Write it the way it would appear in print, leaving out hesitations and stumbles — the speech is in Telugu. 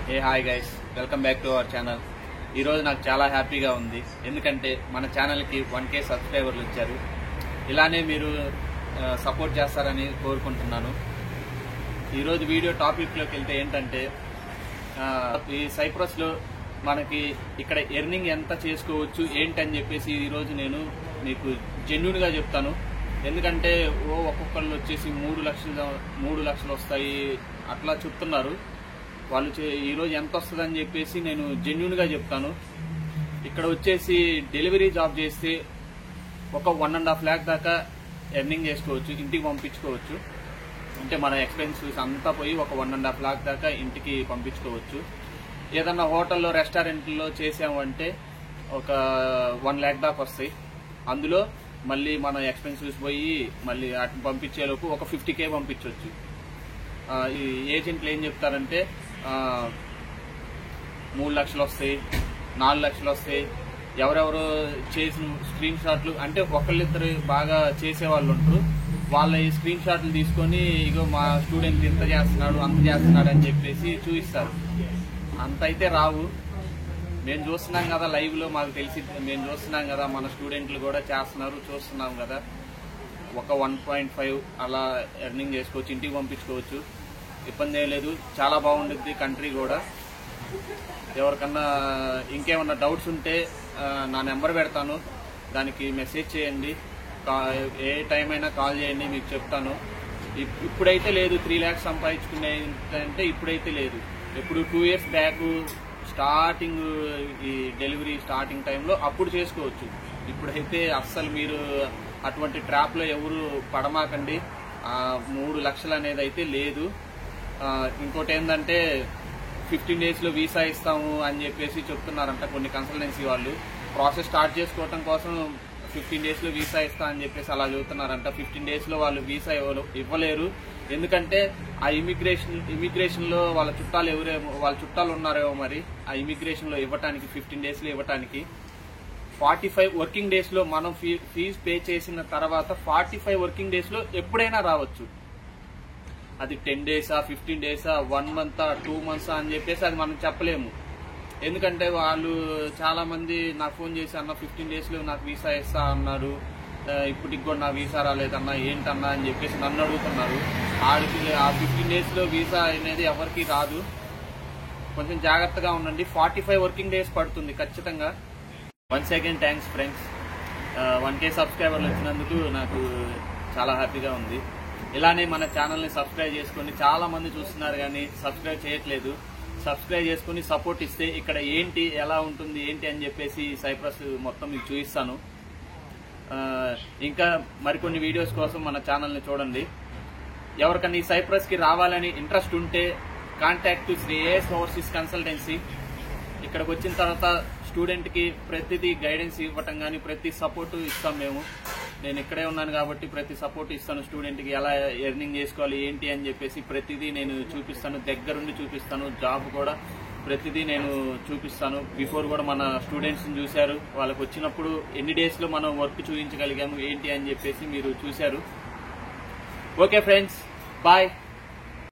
Hey hi guys, welcome back to our channel. ఈరోజు నాకు చాలా హ్యాపీగా ఉంది, ఎందుకంటే మన ఛానల్కి 1K సబ్స్క్రైబర్లు వచ్చారు. ఇలానే మీరు సపోర్ట్ చేస్తారని కోరుకుంటున్నాను. ఈరోజు వీడియో టాపిక్లోకి వెళ్తే ఏంటంటే, ఈ సైప్రస్లో మనకి ఇక్కడ ఎర్నింగ్ ఎంత చేసుకోవచ్చు ఏంటని చెప్పేసి ఈరోజు నేను మీకు జెన్యూన్గా చెప్తాను. ఎందుకంటే ఒక్కొక్కళ్ళు వచ్చేసి 3 లక్షలు వస్తాయి అట్లా చెప్తున్నారు. వాళ్ళు ఈరోజు ఎంత వస్తుందని చెప్పేసి నేను జెన్యూన్గా చెప్తాను. ఇక్కడ వచ్చేసి డెలివరీ జాబ్ చేస్తే ఒక 1.5 lakh దాకా ఎర్నింగ్ చేసుకోవచ్చు, ఇంటికి పంపించుకోవచ్చు. అంటే మన ఎక్స్పెన్సెస్ అంతా పోయి ఒక 1.5 lakh దాకా ఇంటికి పంపించుకోవచ్చు. ఏదన్నా హోటల్లో రెస్టారెంట్లో చేసామంటే ఒక 1 lakh దాకా వస్తాయి. అందులో మళ్ళీ మన ఎక్స్పెన్సెస్ పోయి మళ్ళీ అటు పంపించేలోపు ఒక 50K పంపించవచ్చు. ఈ ఏజెంట్లు ఏం చెప్తారంటే 3 లక్షలు వస్తాయి, 4 లక్షలు వస్తాయి. ఎవరెవరు చేసిన స్క్రీన్ షాట్లు అంటే ఒకళ్ళిద్దరు బాగా చేసేవాళ్ళు ఉంటారు. వాళ్ళ ఈ స్క్రీన్ షాట్లు తీసుకొని ఇగో మా స్టూడెంట్ ఇంత చేస్తున్నాడు అంత చేస్తున్నాడు అని చెప్పేసి చూపిస్తారు. అంత అయితే రావు. మేము చూస్తున్నాం కదా లైవ్ లో, మాకు తెలిసి మేము చూస్తున్నాం కదా, మన స్టూడెంట్లు కూడా చేస్తున్నారు, చూస్తున్నాం కదా. ఒక 1.5 అలా ఎర్నింగ్ చేసుకోవచ్చు, ఇంటికి పంపించుకోవచ్చు, ఇబ్బంది ఏం లేదు. చాలా బాగుంటుంది కంట్రీ కూడా. ఎవరికన్నా ఇంకేమన్నా డౌట్స్ ఉంటే నా నెంబర్ పెడతాను, దానికి మెసేజ్ చేయండి. ఏ టైం అయినా కాల్ చేయండి, మీకు చెప్తాను. ఇప్పుడైతే లేదు 3 lakhs సంపాదించుకునే అంటే ఇప్పుడైతే లేదు. ఇప్పుడు 2 years బ్యాక్ స్టార్టింగ్ ఈ డెలివరీ స్టార్టింగ్ టైంలో అప్పుడు చేసుకోవచ్చు. ఇప్పుడైతే అస్సలు మీరు అటువంటి ట్రాప్లో ఎవరు పడమాకండి. 3 లక్షలు అనేది అయితే లేదు. ఇంకోటి ఏంటంటే 15 days లో వీసా ఇస్తాము అని చెప్పేసి చెప్తున్నారంట కొన్ని కన్సల్టెన్సీ వాళ్ళు. ప్రాసెస్ స్టార్ట్ చేసుకోవటం కోసం 15 days లో వీసా ఇస్తా అని చెప్పేసి అలా చెబుతున్నారంట. 15 days లో వాళ్ళు వీసా ఇవ్వలేరు. ఎందుకంటే ఆ ఇమిగ్రేషన్ లో వాళ్ళ చుట్టాలు ఉన్నారేమో మరి. ఆ ఇమిగ్రేషన్ లో ఇవ్వటానికి 15 days లో ఇవ్వటానికి 45 working days లో మనం ఫీజు పే చేసిన తర్వాత 45 working days లో ఎప్పుడైనా రావచ్చు. అది 10 days, 15 days, 1 month, 2 months అని చెప్పేసి అది మనం చెప్పలేము. ఎందుకంటే వాళ్ళు చాలా మంది నాకు ఫోన్ చేసి అన్న 15 days లో నాకు వీసా ఇస్తా అన్నాడు, ఇప్పటికి కూడా నా వీసా రాలేదన్నా ఏంటన్నా అని చెప్పేసి నన్ను అడుగుతున్నారు. ఆడికి ఆ 15 days లో వీసా అనేది ఎవరికి రాదు. కొంచెం జాగ్రత్తగా ఉండండి. 45 working days పడుతుంది ఖచ్చితంగా. Once again thanks friends. 1K సబ్స్క్రైబర్లు వచ్చినందుకు నాకు చాలా హ్యాపీగా ఉంది. ఇలానే మన ఛానల్ని సబ్స్క్రైబ్ చేసుకుని, చాలా మంది చూస్తున్నారు కానీ సబ్స్క్రైబ్ చేయట్లేదు. సబ్స్క్రైబ్ చేసుకుని సపోర్ట్ ఇస్తే ఇక్కడ ఏంటి ఎలా ఉంటుంది ఏంటి అని చెప్పేసి సైప్రస్ మొత్తం మీకు చూపిస్తాను. ఇంకా మరికొన్ని వీడియోస్ కోసం మన ఛానల్ని చూడండి. ఎవరికన్నా ఈ సైప్రస్కి రావాలని ఇంట్రెస్ట్ ఉంటే contact Shri AS overseas consultancy. ఇక్కడికి వచ్చిన తర్వాత స్టూడెంట్కి ప్రతిదీ గైడెన్స్ ఇవ్వటం కానీ ప్రతి సపోర్టు ఇస్తాం మేము. నేను ఇక్కడే ఉన్నాను కాబట్టి ప్రతి సపోర్ట్ ఇస్తాను. స్టూడెంట్కి ఎలా ఎర్నింగ్ చేసుకోవాలి ఏంటి అని చెప్పేసి ప్రతిదీ నేను చూపిస్తాను, దగ్గరుండి చూపిస్తాను. జాబ్ కూడా ప్రతిదీ నేను చూపిస్తాను. బిఫోర్ కూడా మన స్టూడెంట్స్ని చూశారు, వాళ్ళకి వచ్చినప్పుడు ఎన్ని డేస్లో మనం వర్క్ చూపించగలిగాము ఏంటి అని చెప్పేసి మీరు చూశారు. Okay friends, bye.